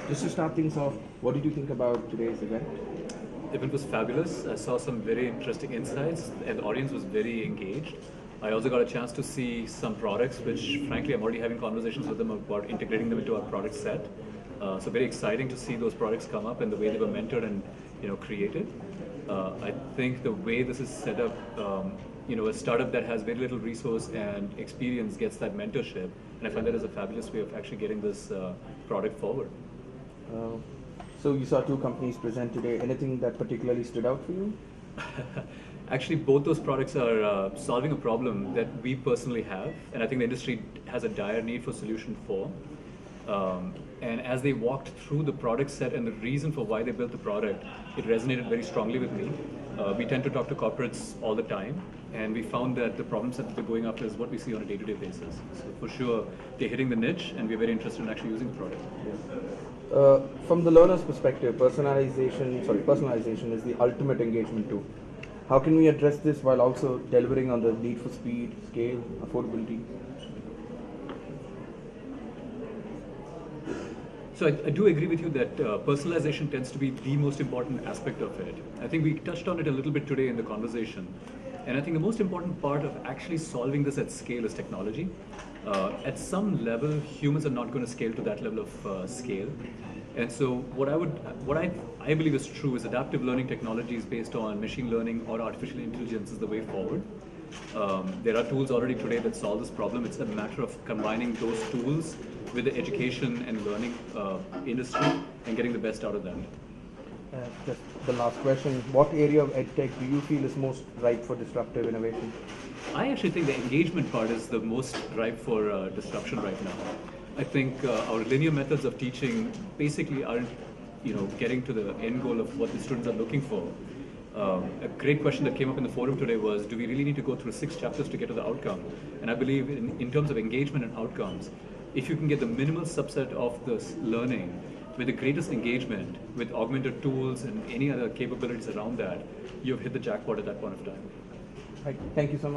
Just to start things off, what did you think about today's event? The event was fabulous. I saw some very interesting insights, and the audience was very engaged. I also got a chance to see some products, which frankly I'm already having conversations with them about integrating them into our product set. So very exciting to see those products come up and the way they were mentored and created. I think the way this is set up, a startup that has very little resource and experience gets that mentorship, and I find that is a fabulous way of actually getting this product forward. Uh, so you saw two companies present today. Anything that particularly stood out for you? Actually, both those products are solving a problem that we personally have, and I think the industry has a dire need for solution for. And as they walked through the product set and the reason for why they built the product, it resonated very strongly with me. We tend to talk to corporates all the time, and we found that the problems that they're going after is what we see on a day-to-day basis. So for sure, they're hitting the niche, and we're very interested in actually using the product. From the learner's perspective, personalization is the ultimate engagement tool. How can we address this while also delivering on the need for speed, scale, affordability? So I do agree with you that personalization tends to be the most important aspect of it. I think we touched on it a little bit today in the conversation. And I think the most important part of actually solving this at scale is technology. At some level, humans are not going to scale to that level of scale. And so what I believe is true is adaptive learning technologies based on machine learning or artificial intelligence is the way forward. There are tools already today that solve this problem. It's a matter of combining those tools with the education and learning industry and getting the best out of them. Just the last question, what area of edtech do you feel is most ripe for disruptive innovation? I actually think the engagement part is the most ripe for disruption right now. I think our linear methods of teaching basically aren't, getting to the end goal of what the students are looking for. A great question that came up in the forum today was, do we really need to go through 6 chapters to get to the outcome? And I believe in terms of engagement and outcomes, if you can get the minimal subset of this learning with the greatest engagement, with augmented tools and any other capabilities around that, you've hit the jackpot at that point of time. Right. Thank you so much.